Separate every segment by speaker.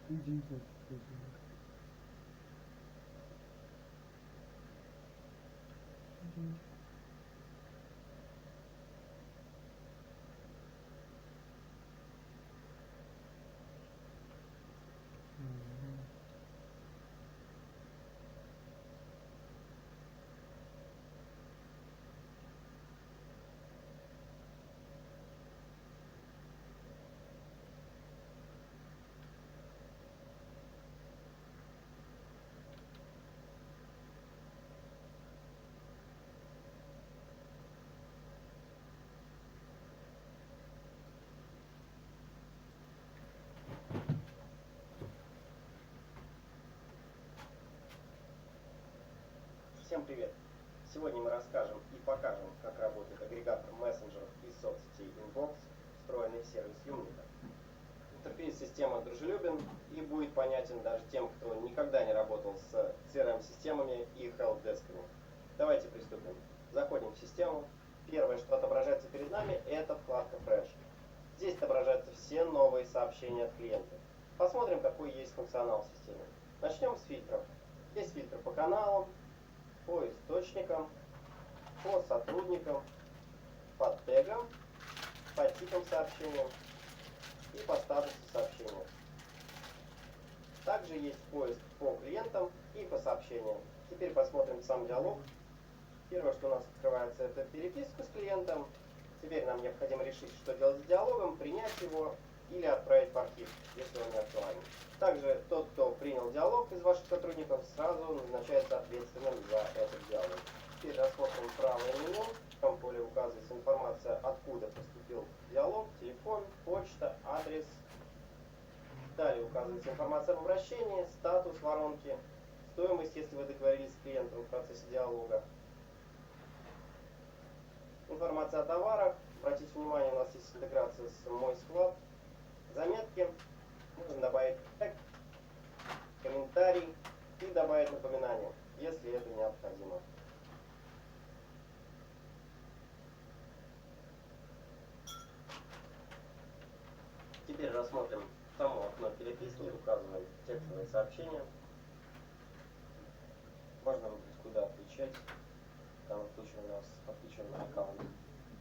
Speaker 1: Всем привет! Сегодня мы расскажем и покажем, как работает агрегатор мессенджеров и соцсетей Inbox, встроенный в сервис Unity. Интерфейс системы дружелюбен и будет понятен даже тем, кто никогда не работал с CRM-системами и helpdesk'ами. Давайте приступим. Заходим в систему. Первое, что отображается перед нами, это вкладка Fresh. Здесь отображаются все новые сообщения от клиента. Посмотрим, какой есть функционал в системе. Начнем с фильтров. Есть фильтр по каналам, по источникам, по сотрудникам, по тегам, по типам сообщения и по статусу сообщения. Также есть поиск по клиентам и по сообщениям. Теперь посмотрим сам диалог. Первое, что у нас открывается, это переписка с клиентом. Теперь нам необходимо решить, что делать с диалогом, принять его или отправить в архив, если он не актуален. Также тот, кто принял диалог из ваших сотрудников, сразу назначается ответственным за этот диалог. Теперь рассмотрим правое меню. В этом поле указывается информация, откуда поступил диалог, телефон, почта, адрес. Далее указывается информация об обращении, статус воронки, стоимость, если вы договорились с клиентом в процессе диалога. Информация о товарах. Обратите внимание, у нас есть интеграция с «Мой склад». Заметки. Можно добавить тег, комментарий и добавить напоминание, если это необходимо. Теперь рассмотрим само окно переписки, указываем текстовые сообщения. Можно выбрать, куда отвечать. В данном случае у нас подключен аккаунт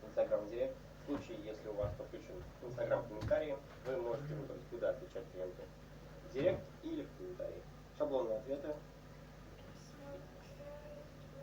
Speaker 1: Instagram Direct. В случае, если у вас подключен Instagram комментарии, вы можете выбрать, куда отвечать клиенту. Директ или в комментарии. Шаблонные ответы.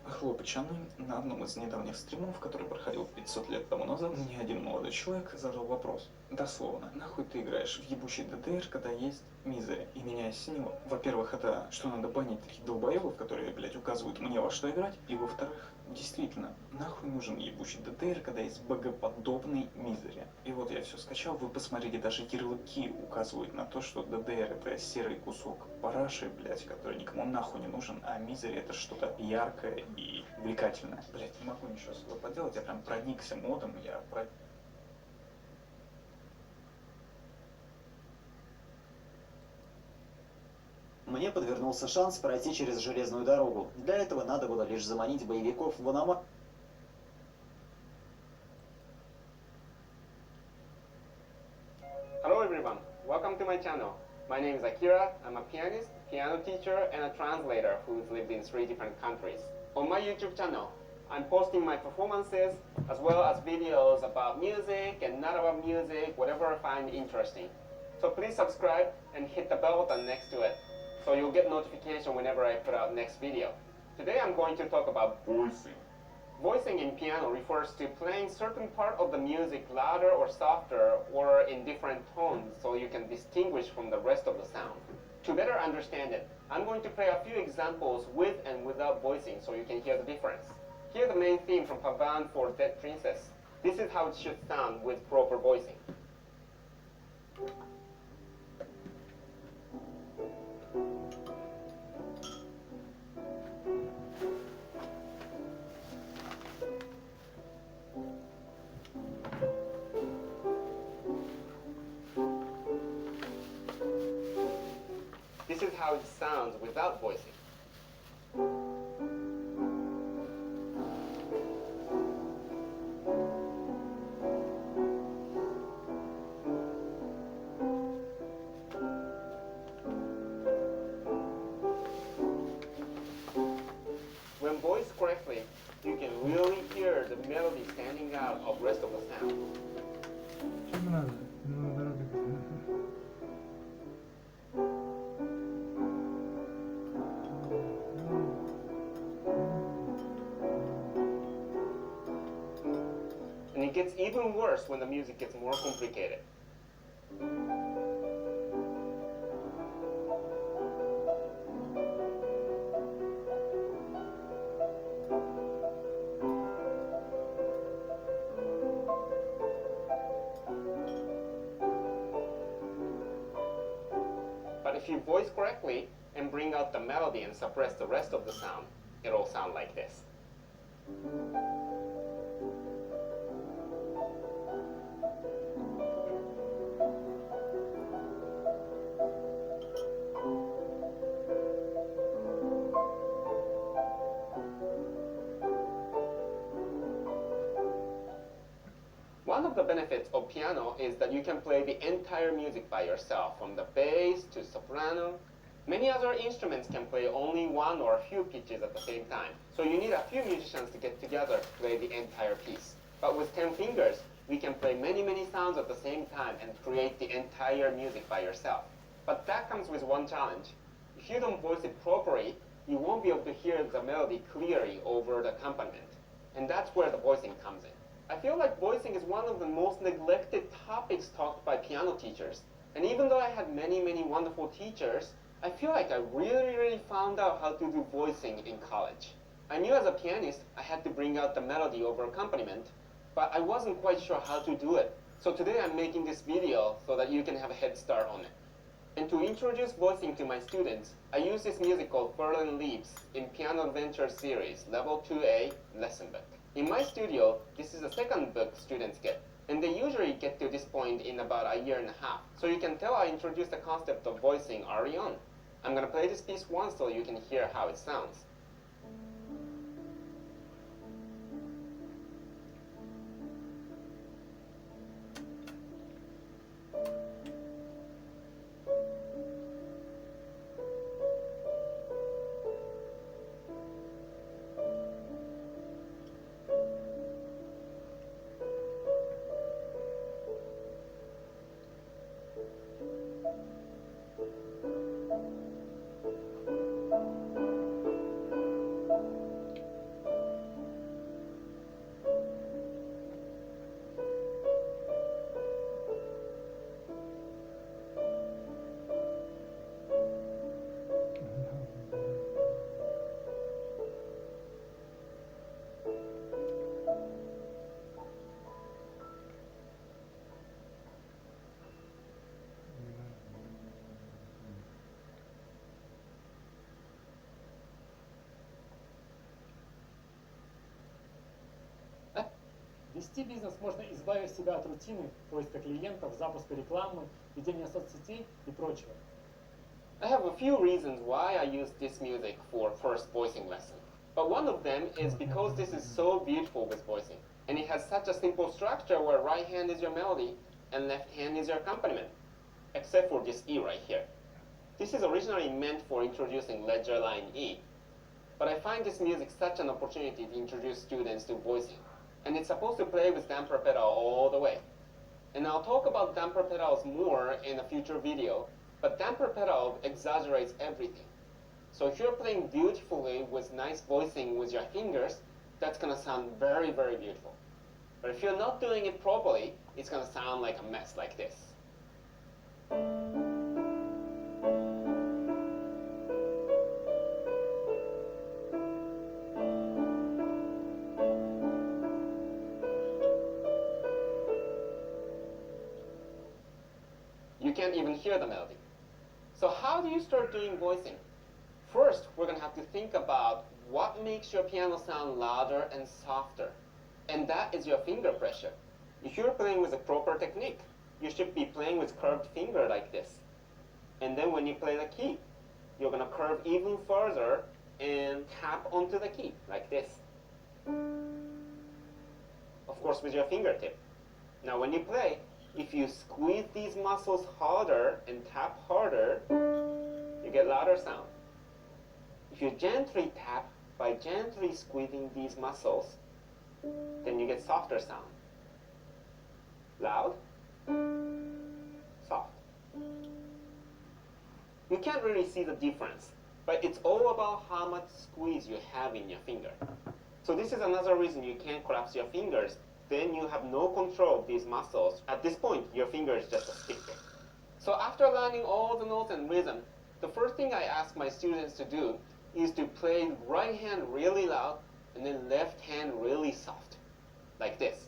Speaker 2: Хлопачаны, на одном из недавних стримов, который проходил 500 лет тому назад, мне один молодой человек задал вопрос. Дословно, нахуй ты играешь в ебучий ДДР, когда есть мизери? И меня осенило. Во-первых, это что надо банить таких долбоебов, которые, блядь, указывают мне во что играть. И во-вторых, действительно, нахуй нужен ебучий ДДР, когда есть богоподобный мизери. И вот я все скачал, вы посмотрите, даже ярлыки указывают на то, что ДДР это серый кусок параши, блядь, который никому нахуй не нужен, а мизери это что-то яркое и увлекательное. Блядь, не могу ничего с собой поделать, я прям проникся модом,
Speaker 3: Мне подвернулся шанс пройти через железную дорогу. Для этого надо было лишь заманить боевиков в аномалию.
Speaker 4: Hello everyone, welcome to my channel. My name is Akira, I'm a pianist, piano teacher and a translator who's lived in 3 different countries. On my YouTube channel, I'm posting my performances as well as videos about music and not about music, whatever I find interesting. So please subscribe and hit the bell button next to it, so you'll get notification whenever I put out next video. Today I'm going to talk about voicing. Voicing in piano refers to playing certain part of the music louder or softer or in different tones so you can distinguish from the rest of the sound. To better understand it, I'm going to play a few examples with and without voicing so you can hear the difference. Here's the main theme from Pavan for Dead Princess. This is how it should sound with proper voicing. This is how it sounds without voicing. correctly, you can really hear the melody standing out of the rest of the sound.
Speaker 5: 충분하다.
Speaker 4: And it gets even worse when the music gets more complicated. But if you voice correctly and bring out the melody and suppress the rest of the sound, it'll sound like this. One of the benefits of piano is that you can play the entire music by yourself, from the bass to soprano. Many other instruments can play only one or a few pitches at the same time, so you need a few musicians to get together to play the entire piece. But with 10 fingers, we can play many sounds at the same time and create the entire music by yourself. But that comes with one challenge. If you don't voice it properly, you won't be able to hear the melody clearly over the accompaniment. And that's where the voicing comes in. I feel like voicing is one of the most neglected topics taught by piano teachers. And even though I had many wonderful teachers, I feel like I really found out how to do voicing in college. I knew as a pianist I had to bring out the melody over accompaniment, but I wasn't quite sure how to do it. So today I'm making this video so that you can have a head start on it. And to introduce voicing to my students, I use this music called Furlan Leaps in Piano Adventure Series Level 2A Lesson Book. In my studio, this is the second book students get, and they usually get to this point in about a year and a half. So you can tell I introduced the concept of voicing early on. I'm going to play this piece once so you can hear how it sounds.
Speaker 5: Вести бизнес можно, избавив себя от рутины, поиска клиентов, запуска рекламы, ведения соцсетей и прочего.
Speaker 4: I have a few reasons why I use this music for first voicing lesson. But one of them is because this is so beautiful with voicing. And it has such a simple structure where right hand is your melody and left hand is your accompaniment. Except for this E right here. This is originally meant for introducing ledger line E. But I find this music such an opportunity to introduce students to voicing. And it's supposed to play with damper pedal all the way. And I'll talk about damper pedals more in a future video, but damper pedal exaggerates everything. So if you're playing beautifully with nice voicing with your fingers, that's gonna sound very beautiful. But if you're not doing it properly, it's gonna sound like a mess like this. You can't even hear the melody. So how do you start doing voicing? First, we're going to have to think about what makes your piano sound louder and softer. And that is your finger pressure. If you're playing with a proper technique, you should be playing with curved finger like this. And then when you play the key, you're going to curve even further and tap onto the key like this. Of course, with your fingertip. Now when you play, if you squeeze these muscles harder and tap harder, you get louder sound. If you gently tap by gently squeezing these muscles, then you get softer sound. Loud, soft. You can't really see the difference, but it's all about how much squeeze you have in your finger. So this is another reason you can't collapse your fingers. Then you have no control of these muscles. At this point, your finger is just a stick. So after learning all the notes and rhythm, the first thing I ask my students to do is to play right hand really loud and then left hand really soft, like this.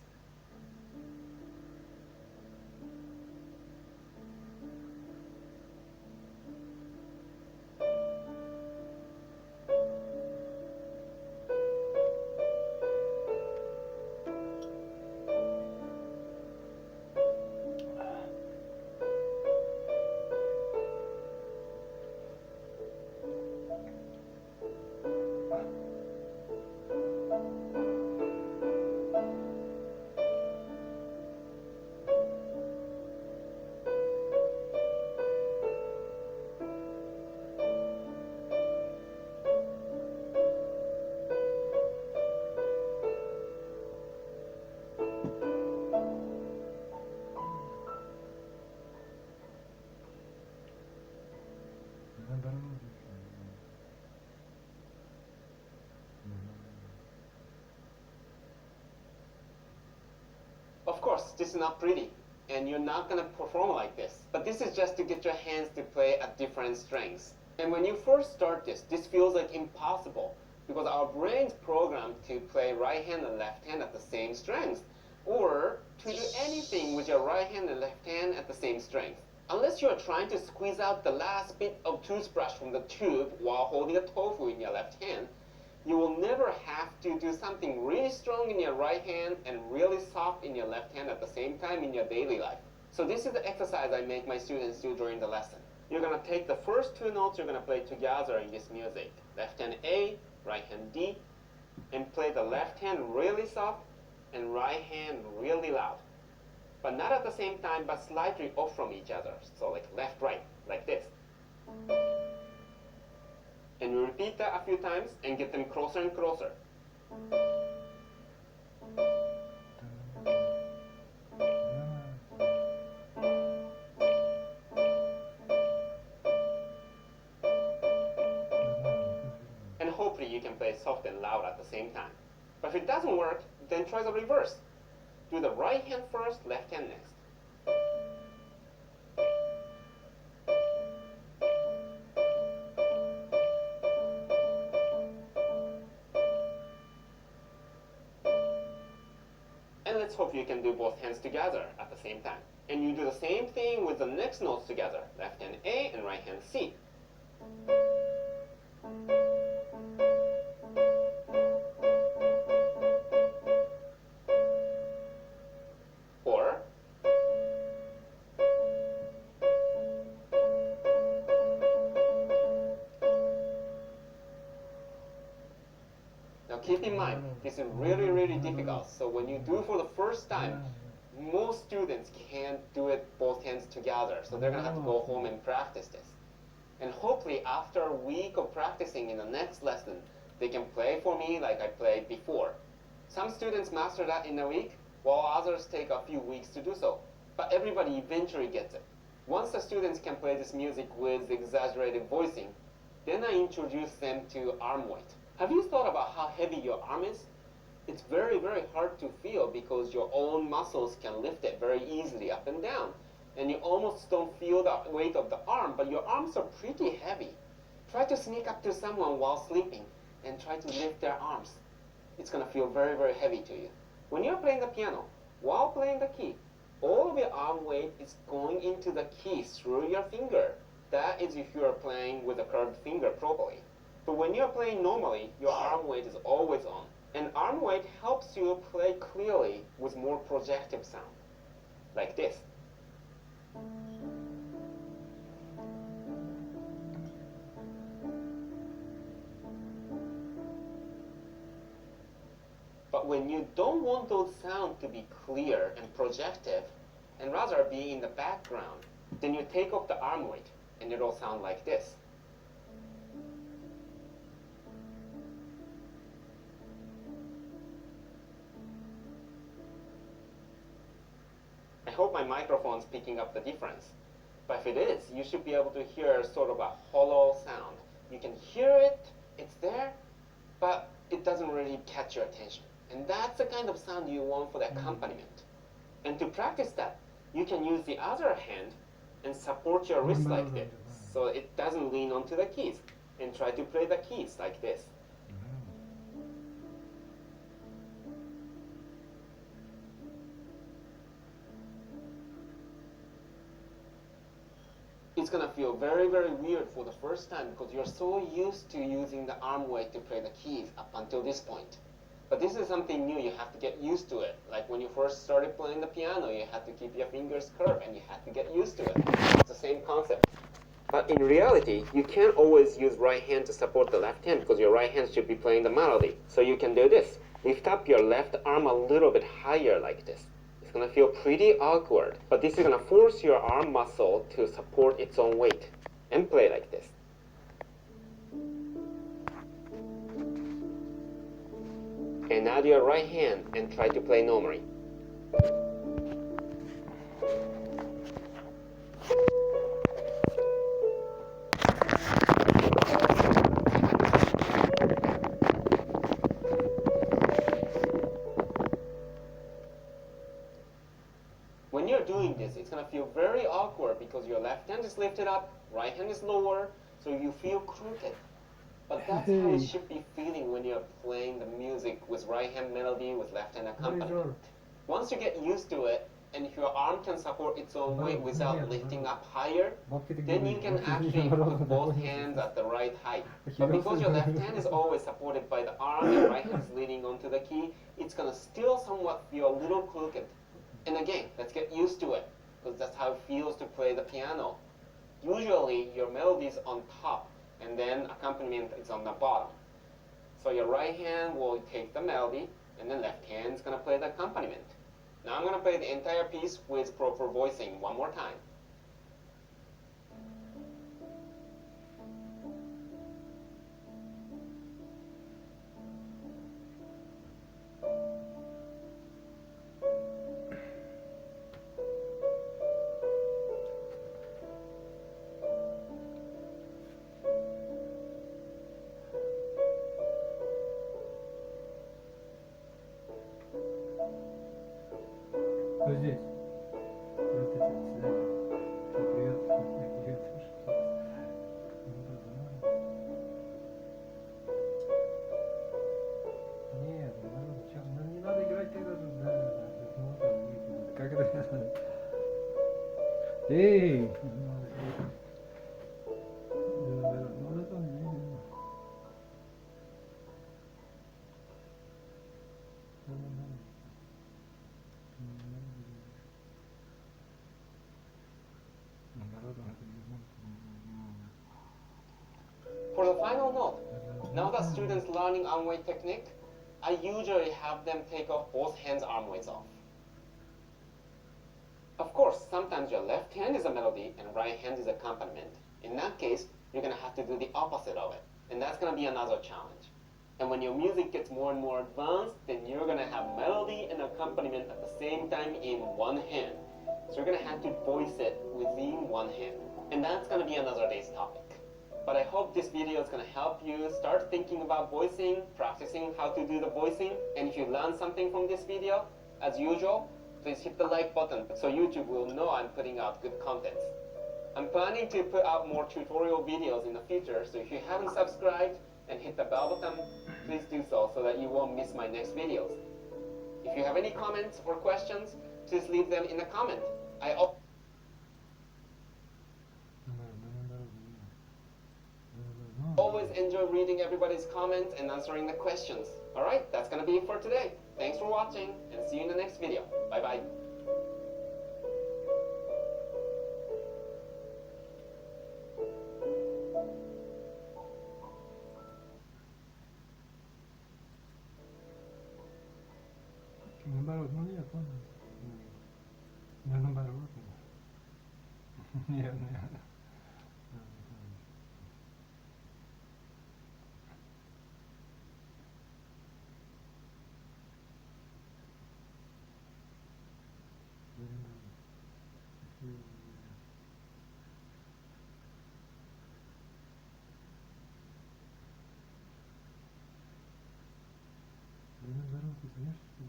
Speaker 4: Of course, this is not pretty, and you're not going to perform like this. But this is just to get your hands to play at different strengths. And when you first start this feels like impossible, because our brain's programmed to play right hand and left hand at the same strength, or to do anything with your right hand and left hand at the same strength. Unless you're trying to squeeze out the last bit of toothbrush from the tube while holding a tofu in your left hand, you will never have to do something really strong in your right hand and really soft in your left hand at the same time in your daily life. So this is the exercise I make my students do during the lesson. You're going to take the first two notes you're going to play together in this music. Left hand A, right hand D, and play the left hand really soft and right hand really loud. But not at the same time, but slightly off from each other. So like left, right, like this. And you repeat that a few times and get them closer and closer. And hopefully you can play soft and loud at the same time. But if it doesn't work, then try the reverse. Do the right hand first, left hand next. And let's hope you can do both hands together at the same time. And you do the same thing with the next notes together. Left hand A and right hand C. Or now keep in mind, this is really, really difficult. So when you do for the first time, most students can't do it both hands together. So they're going to have to go home and practice this. And hopefully after a week of practicing in the next lesson, they can play for me like I played before. Some students master that in a week, while others take a few weeks to do so. But everybody eventually gets it. Once the students can play this music with exaggerated voicing, then I introduce them to arm weight. Have you thought about how heavy your arm is? It's very, very hard to feel because your own muscles can lift it very easily up and down. And you almost don't feel the weight of the arm, but your arms are pretty heavy. Try to sneak up to someone while sleeping and try to lift their arms. It's going to feel very, very heavy to you. When you're playing the piano, while playing the key, all of your arm weight is going into the key through your finger. That is if you are playing with a curved finger properly. But when you're playing normally, your arm weight is always on. And arm weight helps you play clearly with more projective sound, like this. But when you don't want those sounds to be clear and projective, and rather be in the background, then you take off the arm weight, and it'll sound like this. hope my microphone's picking up the difference. But if it is, you should be able to hear sort of a hollow sound. You can hear it, it's there, but it doesn't really catch your attention. And that's the kind of sound you want for the accompaniment. And to practice that, you can use the other hand and support your wrist like this, so it doesn't lean onto the keys, and try to play the keys like this. It's gonna feel very, very weird for the first time because you're so used to using the arm weight to play the keys up until this point. But this is something new, you have to get used to it. Like when you first started playing the piano, you had to keep your fingers curved and you had to get used to it. It's the same concept. But in reality, you can't always use right hand to support the left hand because your right hand should be playing the melody. So you can do this. Lift up your left arm a little bit higher like this. It's gonna feel pretty awkward, but this is gonna force your arm muscle to support its own weight and play like this. And add your right hand and try to play normally. When you're doing this, it's gonna feel very awkward because your left hand is lifted up, right hand is lower, so you feel crooked. But that's how it should be feeling when you're playing the music with right hand melody with left hand accompaniment. Once you get used to it, and if your arm can support its own weight without lifting up higher, then you can actually put both hands at the right height. But because your left hand is always supported by the arm and right hand is leaning onto the key, it's gonna still somewhat feel a little crooked. And again, let's get used to it, because that's how it feels to play the piano. Usually, your melody is on top, and then accompaniment is on the bottom. So your right hand will take the melody, and then left hand is gonna play the accompaniment. Now I'm gonna play the entire piece with proper voicing one more time.
Speaker 6: Кто здесь? Здравствуйте, до свидания. Привет. Привет. Нет, не надо играть когда тут, да. Как это? Эй!
Speaker 4: For the final note, now that students learning arm weight technique, I usually have them take off both hands' arm weights off. Of course, sometimes your left hand is a melody and right hand is accompaniment. In that case, you're gonna have to do the opposite of it, and that's gonna be another challenge. And when your music gets more and more advanced, then you're gonna have melody and accompaniment at the same time in one hand. So you're gonna have to voice it within one hand. And that's gonna be another day's topic. But I hope this video is gonna help you start thinking about voicing, practicing how to do the voicing. And if you learned something from this video, as usual, please hit the like button so YouTube will know I'm putting out good content. I'm planning to put out more tutorial videos in the future, so if you haven't subscribed and hit the bell button, please do so that you won't miss my next videos. If you have any comments or questions, please leave them in the comment. I always enjoy reading everybody's comments and answering the questions. Alright, that's gonna be it for today. Thanks for watching, and see you in the next video. Bye bye.
Speaker 6: Наоборот, ну нет, ладно. Да наоборот. Нет, нет. Ты понимаешь, что...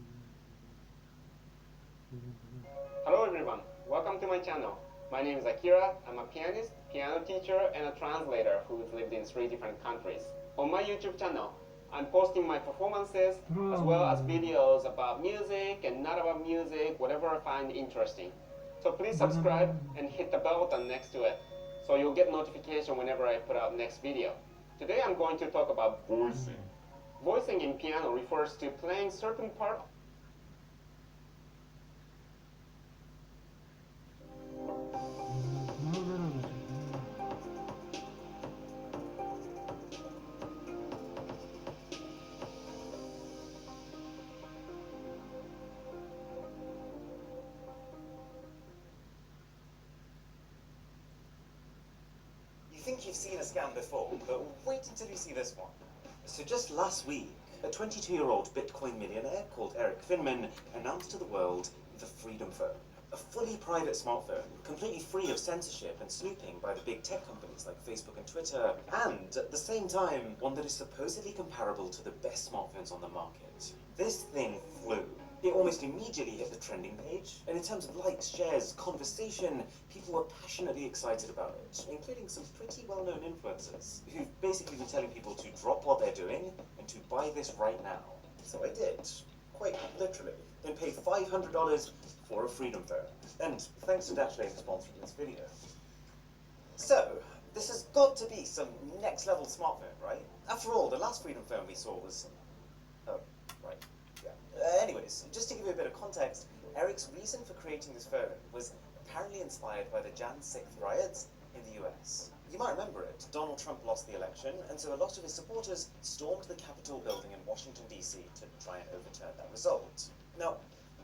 Speaker 4: Hello everyone, welcome to my channel. My name is Akira, I'm a pianist, piano teacher, and a translator who's lived in 3 different countries. On my YouTube channel, I'm posting my performances as well as videos about music and not about music, whatever I find interesting. So please subscribe and hit the bell button next to it so you'll get notification whenever I put out next video. Today I'm going to talk about voicing. Voicing in piano refers to playing certain part.
Speaker 3: You think you've seen a scam before, but wait until you see this one. So just last week, a 22-year-old Bitcoin millionaire called Eric Finman announced to the world the Freedom Phone, a fully private smartphone, completely free of censorship and snooping by the big tech companies like Facebook and Twitter, and at the same time, one that is supposedly comparable to the best smartphones on the market. This thing flew. It almost immediately hit the trending page, and in terms of likes, shares, conversation, people were passionately excited about it, including some pretty well-known influencers, who've basically been telling people to drop what they're doing and to buy this right now. So I did, quite literally, and paid $500 for a Freedom Phone. And thanks to Dashlane for sponsoring this video. So, this has got to be some next-level smartphone, right? After all, the last Freedom Phone we saw was... oh, right. Anyways, just to give you a bit of context, Eric's reason for creating this phone was apparently inspired by the Jan 6th riots in the US. You might remember it. Donald Trump lost the election, and so a lot of his supporters stormed the Capitol building in Washington, D.C. to try and overturn that result. Now,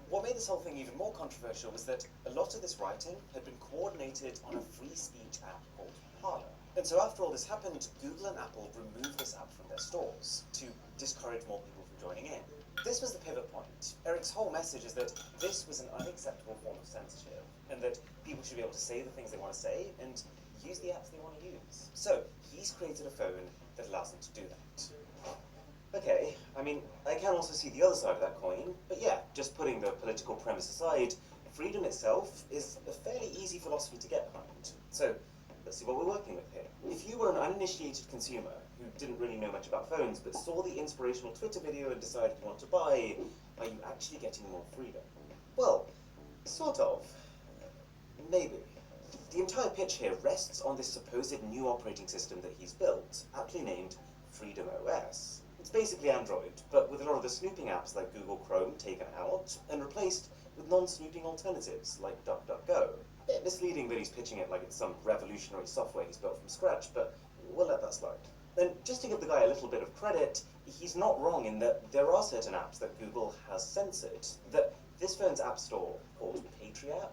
Speaker 3: what made this whole thing even more controversial was that a lot of this rioting had been coordinated on a free speech app called Parler. And so after all this happened, Google and Apple removed this app from their stores to discourage more people from joining in. This was the pivot point. Eric's whole message is that this was an unacceptable form of censorship, and that people should be able to say the things they want to say and use the apps they want to use. So he's created a phone that allows them to do that. Okay, I mean, I can also see the other side of that coin, but yeah, just putting the political premise aside, freedom itself is a fairly easy philosophy to get behind. So let's see what we're working with here. If you were an uninitiated consumer who didn't really know much about phones, but saw the inspirational Twitter video and decided you want to buy, are you actually getting more freedom? Well, sort of. Maybe. The entire pitch here rests on this supposed new operating system that he's built, aptly named Freedom OS. It's basically Android, but with a lot of the snooping apps like Google Chrome taken out and replaced with non-snooping alternatives like DuckDuckGo. Bit misleading that he's pitching it like it's some revolutionary software he's built from scratch, but we'll let that slide. And just to give the guy a little bit of credit, he's not wrong in that there are certain apps that Google has censored, that this phone's app store, called Patriot,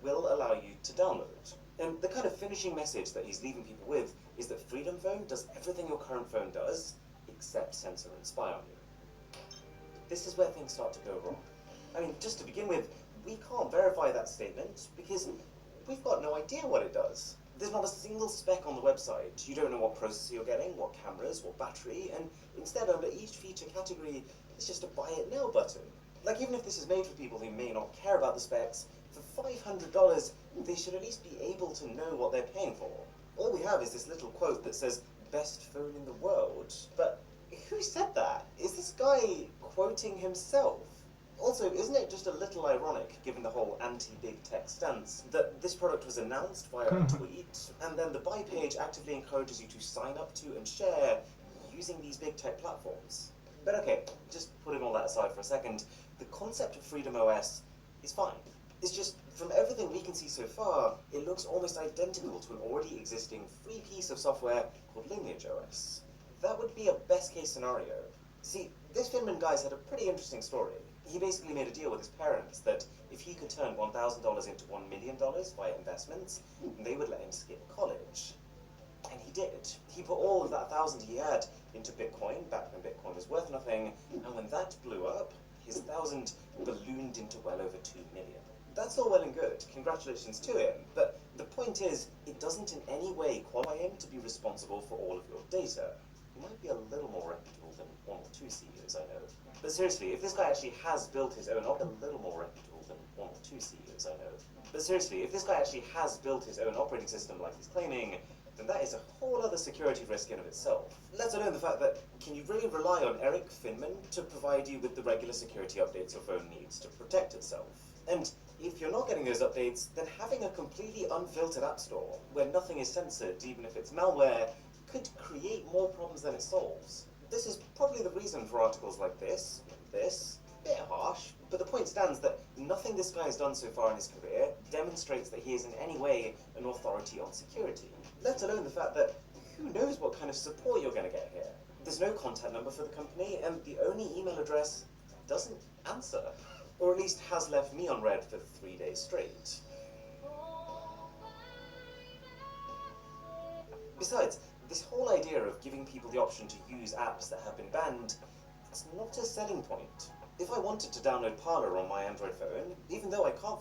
Speaker 3: will allow you to download. And the kind of finishing message that he's leaving people with is that Freedom Phone does everything your current phone does, except censor and spy on you. This is where things start to go wrong. I mean, just to begin with, we can't verify that statement because we've got no idea what it does. There's not a single spec on the website. You don't know what processor you're getting, what cameras, what battery, and instead under each feature category, it's just a buy it now button. Like, even if this is made for people who may not care about the specs, for $500, they should at least be able to know what they're paying for. All we have is this little quote that says, best phone in the world. But who said that? Is this guy quoting himself? Also, isn't it just a little ironic, given the whole anti-big tech stance, that this product was announced via a tweet, and then the buy page actively encourages you to sign up to and share using these big tech platforms? But okay, just putting all that aside for a second, the concept of Freedom OS is fine. It's just, from everything we can see so far, it looks almost identical to an already existing free piece of software called Lineage OS. That would be a best-case scenario. See, this Finman guy's had a pretty interesting story. He basically made a deal with his parents that if he could turn $1,000 into $1 million via investments, they would let him skip college. And he did. He put all of that $1,000 he had into Bitcoin, back when Bitcoin was worth nothing, and when that blew up, his $1,000 ballooned into well over $2 million. That's all well and good, congratulations to him, but the point is, it doesn't in any way qualify him to be responsible for all of your data. He might be a little more reputable than one or two CEOs I know. But seriously, if this guy actually has built his own a little more reputable than one or two CEOs I know. But seriously, if this guy actually has built his own operating system like he's claiming, then that is a whole other security risk in of itself. Let alone the fact that, can you really rely on Eric Finman to provide you with the regular security updates your phone needs to protect itself? And if you're not getting those updates, then having a completely unfiltered app store, where nothing is censored, even if it's malware, could create more problems than it solves. This is probably the reason for articles like this, bit harsh, but the point stands that nothing this guy has done so far in his career demonstrates that he is in any way an authority on security. Let alone the fact that who knows what kind of support you're going to get here. There's no contact number for the company, and the only email address doesn't answer. Or at least has left me on red for 3 days straight. Besides, this whole idea of giving people the option to use apps that have been banned, it's not a selling point. If I wanted to download Parler on my Android phone, even though I can't find